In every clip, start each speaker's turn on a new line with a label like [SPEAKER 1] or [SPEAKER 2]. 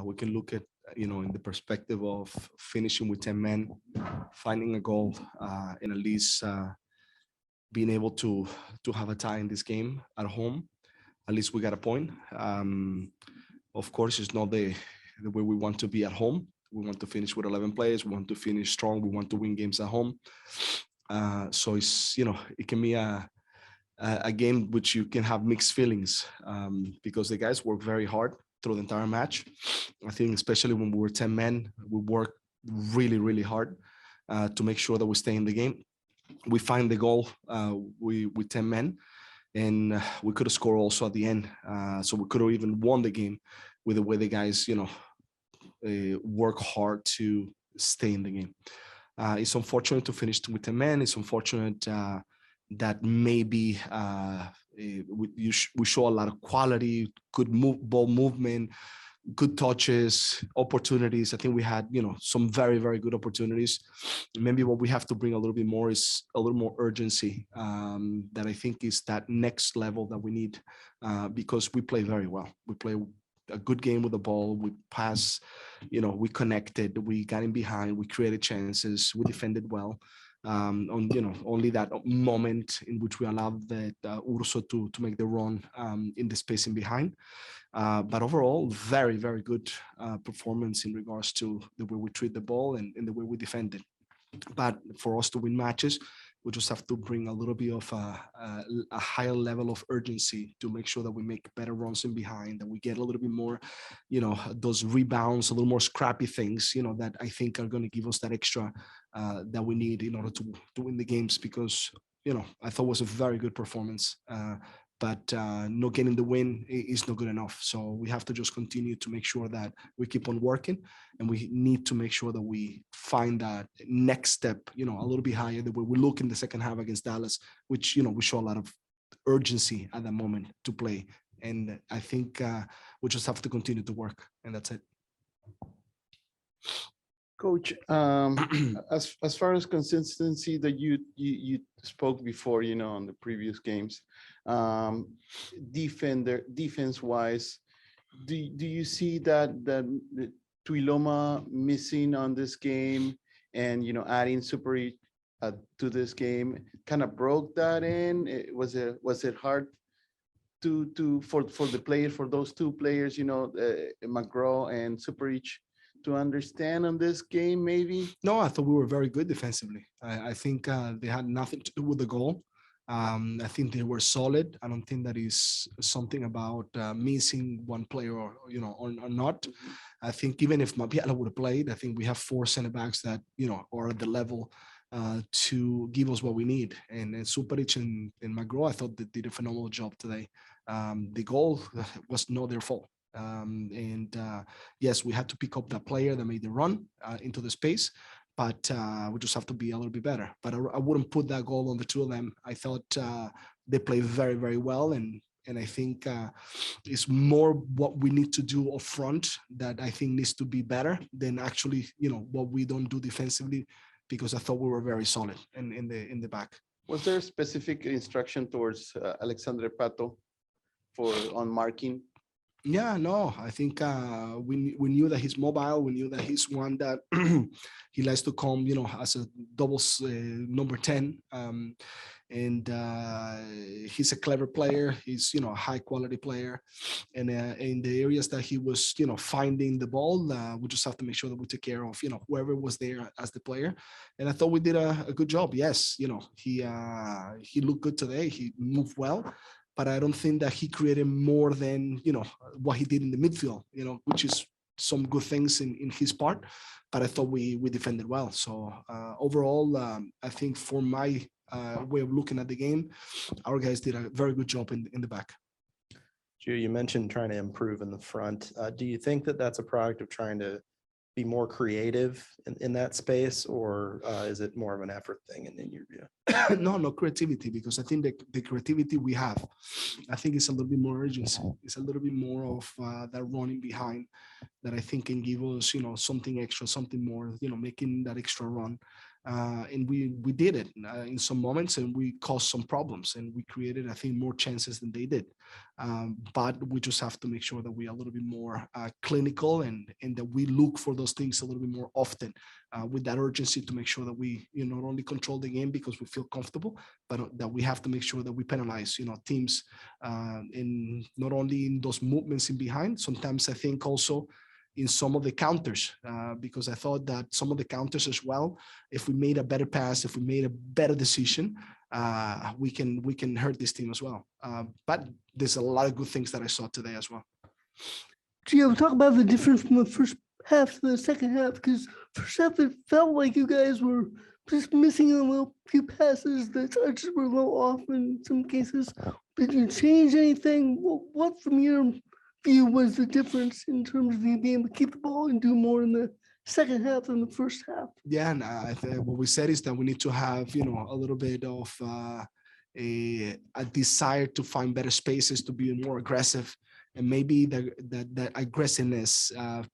[SPEAKER 1] we can look at, in the perspective of finishing with 10 men, finding a goal, and at least being able to have a tie in this game at home. At least we got a point. Of course, it's not the way we want to be at home. We want to finish with 11 players. We want to finish strong. We want to win games at home. So it's, it can be a game which you can have mixed feelings, because the guys work very hard through the entire match. I think especially when we were 10 men, we worked really, really hard to make sure that we stay in the game. We find the goal with 10 men, and we could have scored also at the end. So we could have even won the game with the way the guys, work hard to stay in the game. It's unfortunate to finish with 10 men. It's unfortunate that maybe we show a lot of quality, good ball movement, good touches, opportunities. I think we had, some very, very good opportunities. Maybe what we have to bring a little bit more is a little more urgency, that I think is that next level that we need, because we play very well. We play a good game with the ball. We pass, we connected, we got in behind, we created chances, we defended well. Only that moment in which we allowed that Urso to make the run in the space in behind. But overall, very, very good performance in regards to the way we treat the ball and the way we defend it. But for us to win matches, we just have to bring a little bit of a higher level of urgency to make sure that we make better runs in behind, that we get a little bit more, those rebounds, a little more scrappy things, that I think are going to give us that extra that we need in order to win the games. Because, I thought it was a very good performance. But not getting the win is not good enough. So we have to just continue to make sure that we keep on working, and we need to make sure that we find that next step, a little bit higher, the way we look in the second half against Dallas, which, we show a lot of urgency at that moment to play. And I think we just have to continue to work, and that's it.
[SPEAKER 2] Coach, as far as consistency that you spoke before, on the previous games, defense wise, do you see that Tuiloma missing on this game, and adding Zuparic to this game kind of broke that in? Was it hard for the players, for those two players, McGraw and Zuparic, to understand on this game, maybe?
[SPEAKER 1] No, I thought we were very good defensively. I think they had nothing to do with the goal. I think they were solid. I don't think that is something about missing one player or not. I think even if Mabiala would have played, I think we have 4 center backs that, are at the level to give us what we need. And Zuparic and McGraw, I thought they did a phenomenal job today. The goal was not their fault. Yes, we had to pick up that player that made the run into the space, but we just have to be a little bit better. But I wouldn't put that goal on the two of them. I thought they played very, very well, and I think it's more what we need to do up front that I think needs to be better than actually, what we don't do defensively, because I thought we were very solid in the back.
[SPEAKER 2] Was there a specific instruction towards Alexandre Pato on marking?
[SPEAKER 1] Yeah, no, I think we knew that he's mobile. We knew that he's one that he likes to come, as a double number 10. And he's a clever player. He's, a high quality player. And in the areas that he was, finding the ball, we just have to make sure that we take care of, whoever was there as the player. And I thought we did a good job. Yes, he looked good today. He moved well. But I don't think that he created more than, what he did in the midfield, which is some good things in his part. But I thought we defended well. So overall, I think for my way of looking at the game, our guys did a very good job in the back.
[SPEAKER 3] Gio, you mentioned trying to improve in the front. Do you think that that's a product of trying to be more creative in that space, or is it more of an effort thing in your view?
[SPEAKER 1] No creativity, because I think the creativity we have, I think it's a little bit more urgency. It's a little bit more of that running behind that I think can give us, something extra, something more, making that extra run. And we did it in some moments, and we caused some problems, and we created, I think, more chances than they did. But we just have to make sure that we are a little bit more clinical, and that we look for those things a little bit more often, with that urgency to make sure that we, not only control the game because we feel comfortable, but that we have to make sure that we penalize, teams, in not only in those movements in behind. Sometimes I think also in some of the counters, because I thought that some of the counters as well, if we made a better pass, if we made a better decision, we can hurt this team as well. But there's a lot of good things that I saw today as well.
[SPEAKER 4] Gio, talk about the difference from the first half to the second half, because first half it felt like you guys were just missing a little few passes. The touches were a little off in some cases. Did you change anything? What from your view was the difference in terms of you being able to keep the ball and do more in the second half than the first half?
[SPEAKER 1] Yeah, and I think what we said is that we need to have, a little bit of a desire to find better spaces, to be more aggressive, and maybe that aggressiveness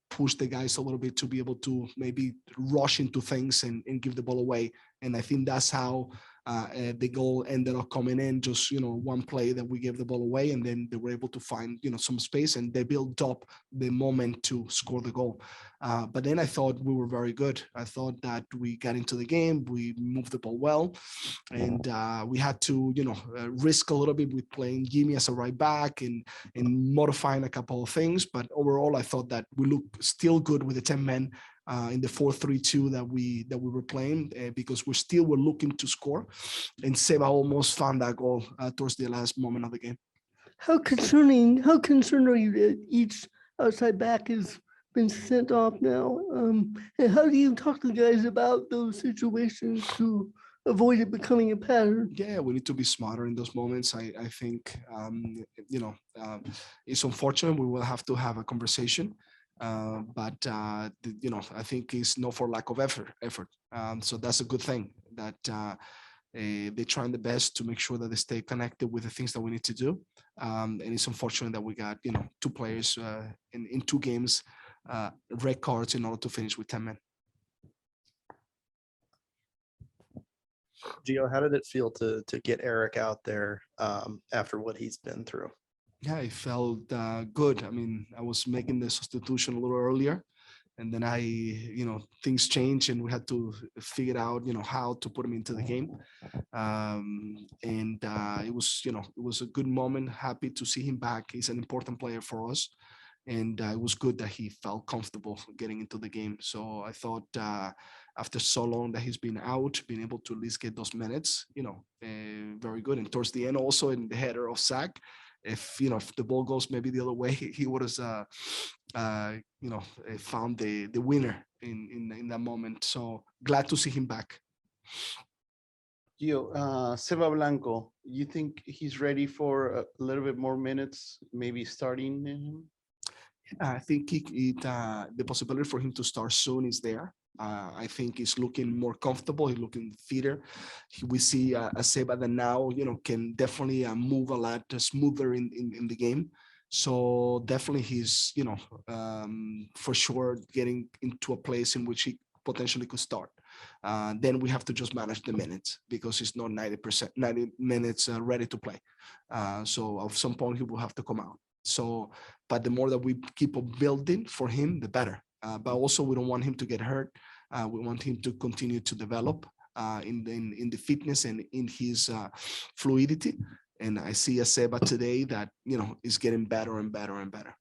[SPEAKER 1] push the guys a little bit to be able to maybe rush into things and give the ball away. And I think that's how the goal ended up coming in. Just one play that we gave the ball away, and then they were able to find some space, and they built up the moment to score the goal. But then I thought we were very good. I thought that we got into the game, we moved the ball well, and we had to risk a little bit with playing Jimmy as a right back and modifying a couple of things. But overall, I thought that we looked still good with the 10 men. In the 4-3-2 that we were playing, because we still were looking to score, and Seba almost found that goal towards the last moment of the game.
[SPEAKER 4] How concerned are you that each outside back has been sent off now? And how do you talk to the guys about those situations to avoid it becoming a pattern?
[SPEAKER 1] Yeah, we need to be smarter in those moments. I think it's unfortunate. We will have to have a conversation. But I think it's not for lack of effort. So that's a good thing that they're trying the best to make sure that they stay connected with the things that we need to do. And it's unfortunate that we got two players in two games, red cards, in order to finish with 10 men.
[SPEAKER 3] Gio, how did it feel to get Eric out there after what he's been through?
[SPEAKER 1] Yeah, it felt good. I mean, I was making the substitution a little earlier, and then things changed, and we had to figure out, how to put him into the game. And it was a good moment. Happy to see him back. He's an important player for us, and it was good that he felt comfortable getting into the game. So I thought after so long that he's been out, being able to at least get those minutes, very good. And towards the end, also in the header of Zach, if the ball goes maybe the other way, he would have found the winner in that moment. So glad to see him back.
[SPEAKER 2] Gio, Seba Blanco, you think he's ready for a little bit more minutes, maybe starting him?
[SPEAKER 1] I think the possibility for him to start soon is there. I think he's looking more comfortable. He's looking fitter. We see a Seba that now can definitely move a lot smoother in the game. So definitely he's for sure getting into a place in which he potentially could start. Then we have to just manage the minutes, because he's not 90 minutes ready to play. So at some point he will have to come out. So, but the more that we keep on building for him, the better. But also we don't want him to get hurt. We want him to continue to develop in the fitness and in his fluidity. And I see a Seba today that is getting better and better and better.